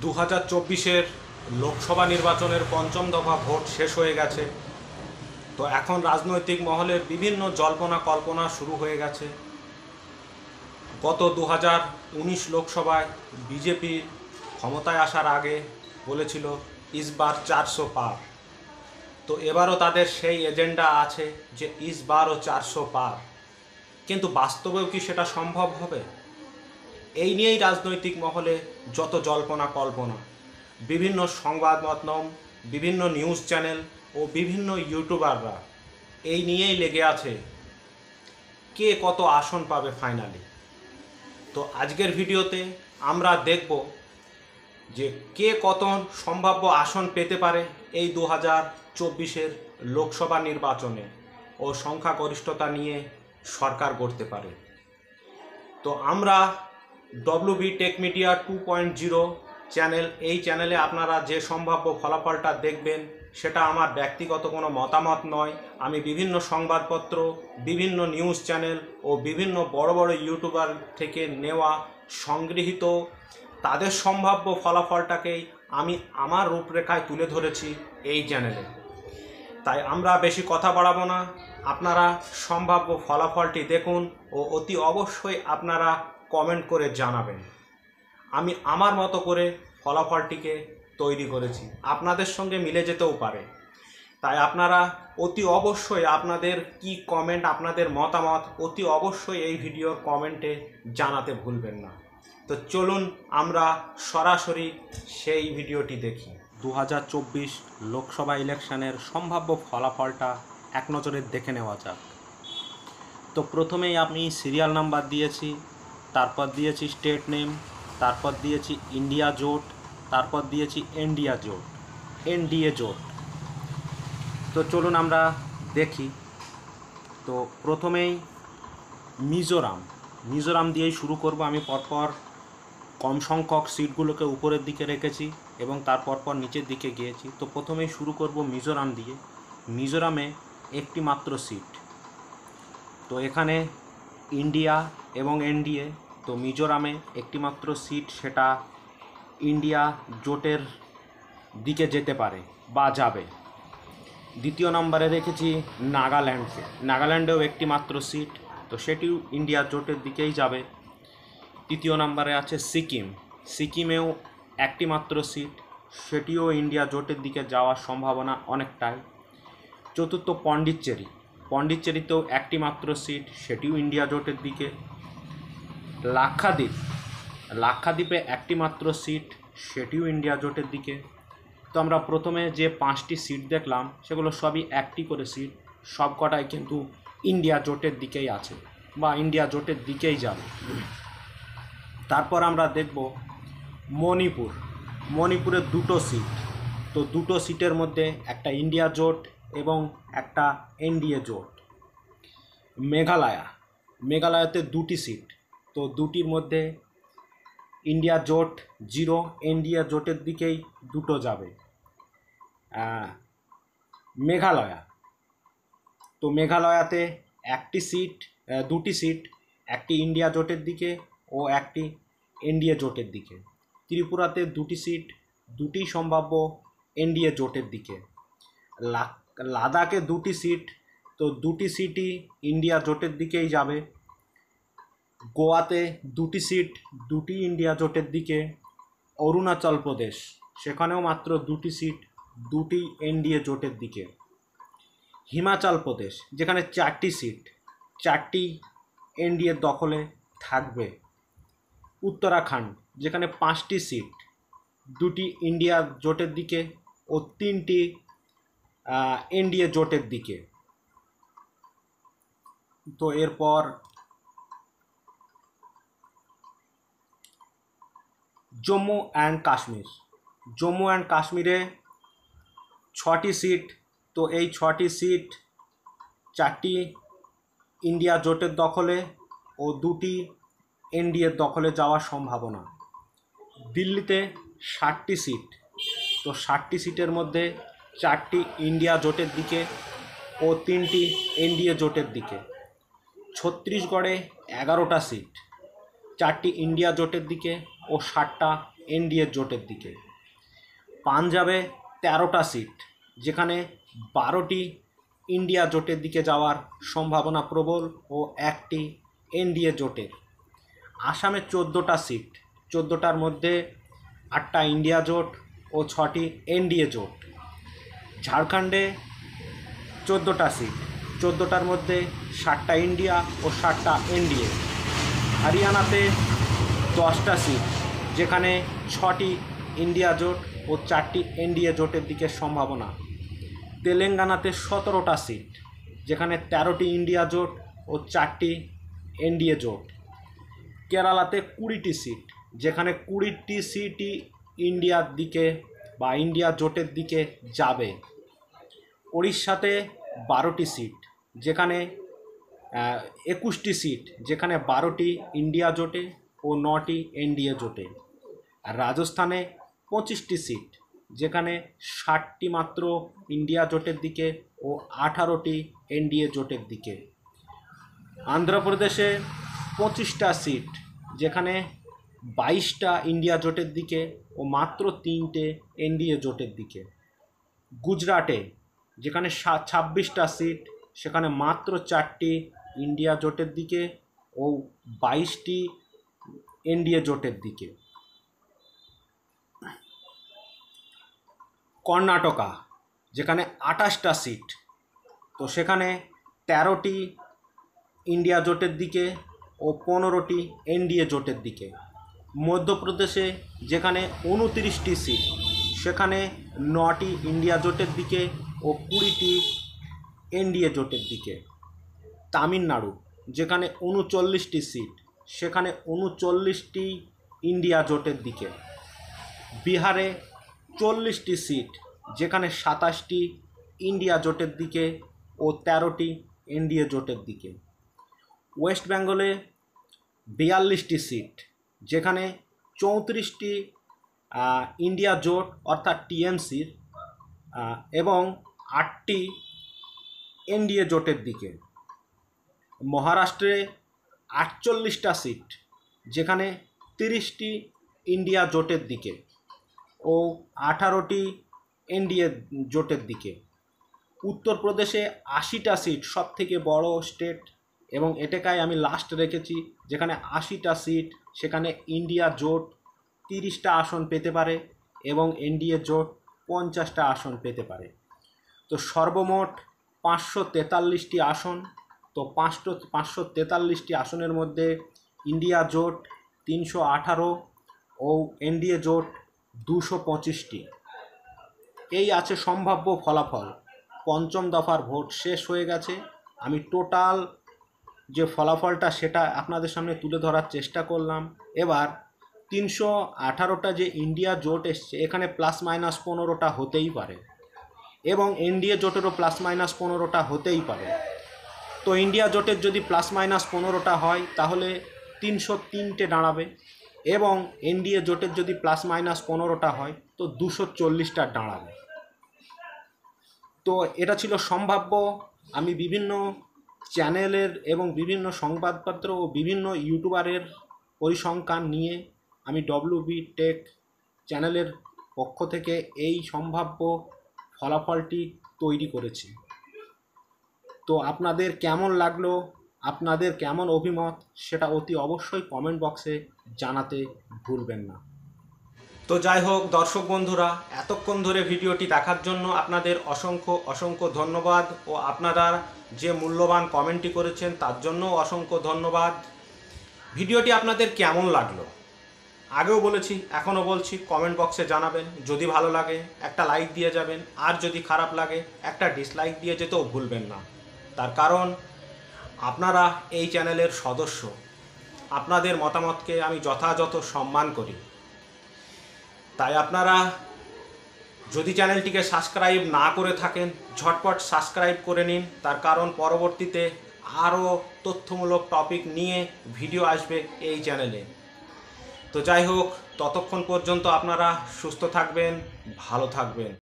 2024-এর লোকসভা নির্বাচনের পঞ্চম দফা ভোট শেষ হয়ে গেছে। তো এখন রাজনৈতিক মহলে বিভিন্ন জল্পনা কল্পনা শুরু হয়ে গেছে। গত 2019 লোকসভায় বিজেপি ক্ষমতায় আসার আগে বলেছিল ইস বার 400 পার। তো এবারও তাদের সেই এজেন্ডা আছে যে ইস বারও 400 পার, কিন্তু বাস্তবেও কি সেটা সম্ভব হবে? এই নিয়েই রাজনৈতিক মহলে যত জল্পনা কল্পনা। বিভিন্ন সংবাদ মাধ্যম, বিভিন্ন নিউজ চ্যানেল ও বিভিন্ন ইউটিউবাররা এই নিয়েই লেগে আছে কে কত আসন পাবে ফাইনালি। তো আজকের ভিডিওতে আমরা দেখব যে কে কত সম্ভাব্য আসন পেতে পারে এই 2024-এর লোকসভা নির্বাচনে ও সংখ্যাগরিষ্ঠতা নিয়ে সরকার গড়তে পারে। তো আমরা WB টেক মিডিয়া 2.0 চ্যানেল, এই চ্যানেলে আপনারা যে সম্ভাব্য ফলাফলটা দেখবেন সেটা আমার ব্যক্তিগত কোনো মতামত নয়। আমি বিভিন্ন সংবাদপত্র, বিভিন্ন নিউজ চ্যানেল ও বিভিন্ন বড় বড় ইউটিউবার থেকে নেওয়া সংগৃহীত তাদের সম্ভাব্য ফলাফলটাকেই আমি আমার রূপরেখায় তুলে ধরেছি এই চ্যানেলে। তাই আমরা বেশি কথা বাড়াবো না, আপনারা সম্ভাব্য ফলাফলটি দেখুন ও অতি অবশ্যই আপনারা কমেন্ট করে জানাবেন। আমি আমার মতো করে ফলাফলটিকে তৈরি করেছি, আপনাদের সঙ্গে মিলে যেতেও পারে। তাই আপনারা অতি অবশ্যই আপনাদের কি কমেন্ট, আপনাদের মতামত অতি অবশ্যই এই ভিডিওর কমেন্টে জানাতে ভুলবেন না। তো চলুন আমরা সরাসরি সেই ভিডিওটি দেখি। 2024 লোকসভা ইলেকশনের সম্ভাব্য ফলাফলটা এক নজরে দেখে নেওয়া যাক। তো প্রথমেই আমি সিরিয়াল নাম্বার দিয়েছি, তারপর দিয়েছি স্টেট নেম, তারপর দিয়েছি ইন্ডিয়া জোট, তারপর দিয়েছি এনডিএ জোট। তো চলুন আমরা দেখি। তো প্রথমেই মিজোরাম দিয়েই শুরু করব। আমি পরপর কম সংখ্যক সিটগুলোকে উপরের দিকে রেখেছি এবং তার পরপর নিচের দিকে গিয়েছি। তো প্রথমেই শুরু করব মিজোরাম দিয়ে। মিজোরামে একটি মাত্র সিট। তো এখানে ইন্ডিয়া এবং এনডিএ, তো মিজোরামে একটি মাত্র সিট, সেটা ইন্ডিয়া জোটের দিকে যেতে পারে বা যাবে। দ্বিতীয় নম্বরে রেখেছি নাগাল্যান্ডেও একটি মাত্র সিট, তো সেটিও ইন্ডিয়া জোটের দিকেই যাবে। তৃতীয় নম্বরে আছে সিকিমেও একটি মাত্র সিট, সেটিও ইন্ডিয়া জোটের দিকে যাওয়ার সম্ভাবনা অনেকটাই। চতুর্থ পন্ডিচেরিতেও একটি মাত্র সিট, সেটিও ইন্ডিয়া জোটের দিকে। লাক্ষাদ্বীপে একটি মাত্র সিট, সেটিও ইন্ডিয়া জোটের দিকে। তো আমরা প্রথমে যে 5টি সিট দেখলাম সেগুলো সবই একটি করে সিট, সব কটাই কিন্তু ইন্ডিয়া জোটের দিকেই আছে বা ইন্ডিয়া জোটের দিকেই যাবে। তারপর আমরা দেখব মণিপুরে 2টো সিট। তো 2টো সিটের মধ্যে একটা ইন্ডিয়া জোট এবং একটা এনডিএ জোট। মেঘালয়াতে 2টি সিট, তো 2টির মধ্যে ইন্ডিয়া জোট 0, এনডিএ জোটের দিকেই 2টো যাবে। মেঘালয়াতে 2টি সিট, একটি ইন্ডিয়া জোটের দিকে ও একটি এনডিএ জোটের দিকে। ত্রিপুরাতে 2টি সিট, 2টিই সম্ভাব্য এনডিএ জোটের দিকে। লাদাখে 2টি সিট, তো 2টি সিটই ইন্ডিয়া জোটের দিকেই যাবে। গোয়াতে 2টি সিট, 2টি ইন্ডিয়া জোটের দিকে। অরুণাচল প্রদেশ, সেখানেও মাত্র 2টি সিট, 2টি এনডিএ জোটের দিকে। হিমাচল প্রদেশ, যেখানে 4টি সিট, 4টি এনডিএর দখলে থাকবে। উত্তরাখণ্ড, যেখানে 5টি সিট, 2টি ইন্ডিয়া জোটের দিকে ও 3টি এনডিএ জোটের দিকে। তো এরপর জম্মু অ্যান্ড কাশ্মীরে 6টি সিট, তো এই 6টি সিট 4টি ইন্ডিয়া জোটের দখলে ও 2টি এনডিএর দখলে যাওয়ার সম্ভাবনা। দিল্লিতে 60টি সিট, তো 60টি সিটের মধ্যে 4টি ইন্ডিয়া জোটের দিকে ও 3টি এনডিএ জোটের দিকে। ছত্তিশগড়ে 11টা সিট, 4টি ইন্ডিয়া জোটের দিকে ও 7টা এনডিএ জোটের দিকে। পাঞ্জাবে 13টা সিট, যেখানে 12টি ইন্ডিয়া জোটের দিকে যাওয়ার সম্ভাবনা প্রবল ও 1টি এনডিএ জোটের। আসামে 14টা সিট, 14টার মধ্যে 8টা ইন্ডিয়া জোট ও 6টি এনডিএ জোট। ঝাড়খণ্ডে 14টা সিট, 14টার মধ্যে 7টা ইন্ডিয়া ও 7টা এনডিএ। হরিয়ানাতে 10টা সিট, যেখানে 6টি ইন্ডিয়া জোট ও 4টি এনডিএ জোটের দিকে সম্ভাবনা। তেলেঙ্গানাতে 17টা সিট, যেখানে 13টি ইন্ডিয়া জোট ও 4টি এনডিএ জোট। কেরালাতে 20টি সিট, যেখানে 20টি সিটই ইন্ডিয়ার দিকে বা ইন্ডিয়া জোটের দিকে যাবে। উড়িষ্যাতে 12টি সিট, যেখানে 21টি সিট, যেখানে 12টি ইন্ডিয়া জোটে ও 9টি এনডিএ জোটে। আর রাজস্থানে 25টি সিট, যেখানে 60টি মাত্র ইন্ডিয়া জোটের দিকে ও 18টি এনডিএ জোটের দিকে। অন্ধ্রপ্রদেশে 25টা সিট, যেখানে 22টা ইন্ডিয়া জোটের দিকে ও মাত্র 3টে এনডিএ জোটের দিকে। গুজরাটে যেখানে 26টা সিট, সেখানে মাত্র 4টি ইন্ডিয়া জোটের দিকে ও 22টি এনডিএ জোটের দিকে। কর্ণাটকা যেখানে 28টা সিট, তো সেখানে 13টি ইন্ডিয়া জোটের দিকে ও 15টি এনডিএ জোটের দিকে। মধ্যপ্রদেশে যেখানে 29টি সিট, সেখানে 9টি ইন্ডিয়া জোটের দিকে ও 20টি এনডিএ জোটের দিকে। তামিলনাড়ু যেখানে 39টি সিট, সেখানে 39টি ইন্ডিয়া জোটের দিকে। বিহারে 40টি সিট, যেখানে 27টি ইন্ডিয়া জোটের দিকে ও 13টি এনডিএ জোটের দিকে। ওয়েস্ট বেঙ্গলে 42টি সিট, যেখানে 34টি ইন্ডিয়া জোট অর্থাৎ টিএমসির এবং 8টি এনডিএ জোটের দিকে। মহারাষ্ট্রে 48টা সিট, যেখানে 30টি ইন্ডিয়া জোটের দিকে ও 18টি এনডিএ জোটের দিকে। উত্তরপ্রদেশে 80টা সিট, সব থেকে বড় স্টেট, এবং এটাকেই আমি লাস্ট রেখেছি, যেখানে 80টা সিট, সেখানে ইন্ডিয়া জোট 30টা আসন পেতে পারে এবং এনডিএ জোট 50টা আসন পেতে পারে। তো সর্বমোট 543টি আসন। তো 543টি আসনের মধ্যে ইন্ডিয়া জোট 318 ও এনডিএ জোট 225টি। এই আছে সম্ভাব্য ফলাফল। পঞ্চম দফার ভোট শেষ হয়ে গেছে। আমি টোটাল যে ফলাফলটা সেটা আপনাদের সামনে তুলে ধরার চেষ্টা করলাম। এবার 318টা যে ইন্ডিয়া জোট এসছে, এখানে +- 15টা হতেই পারে এবং এনডিএ জোটেরও +- 15টা হতেই পারে। তো ইন্ডিয়া জোটের যদি +- 15টা হয় তাহলে 303টে দাঁড়াবে এবং এনডিএ জোটের যদি +- 15টা হয় তো 240টা দাঁড়াবে। তো এটা ছিল সম্ভাব্য। আমি বিভিন্ন চ্যানেলের এবং বিভিন্ন সংবাদপত্র ও বিভিন্ন ইউটিউবারের পরিসংখ্যান নিয়ে আমি ডব্লিউবি টেক চ্যানেলের পক্ষ থেকে এই সম্ভাব্য ফলাফলটি তৈরি করেছি। তো আপনাদের কেমন লাগলো, আপনাদের কেমন অভিমত, সেটা অতি অবশ্যই কমেন্ট বক্সে জানাতে ভুলবেন না। তো যাই হোক দর্শক বন্ধুরা, এতক্ষণ ধরে ভিডিওটি দেখার জন্য আপনাদের অসংখ্য অসংখ্য ধন্যবাদ ও আপনারা যে মূল্যবান কমেন্টটি করেছেন তার জন্য অসংখ্য ধন্যবাদ। ভিডিওটি আপনাদের কেমন লাগলো আগেও বলেছি, এখনও বলছি, কমেন্ট বক্সে জানাবেন। যদি ভালো লাগে একটা লাইক দিয়ে যাবেন, আর যদি খারাপ লাগে একটা ডিসলাইক দিয়ে যেতেও ভুলবেন না। তার কারণ আপনারা এই চ্যানেলের সদস্য, আপনাদের মতামতকে আমি যথাযথ সম্মান করি। তাই আপনারা যদি চ্যানেলটিকে সাবস্ক্রাইব না করে থাকেন ঝটপট সাবস্ক্রাইব করে নিন। তার কারণ পরবর্তীতে আরও তথ্যমূলক টপিক নিয়ে ভিডিও আসবে এই চ্যানেলে। তো যাই হোক, ততক্ষণ পর্যন্ত আপনারা সুস্থ থাকবেন, ভালো থাকবেন।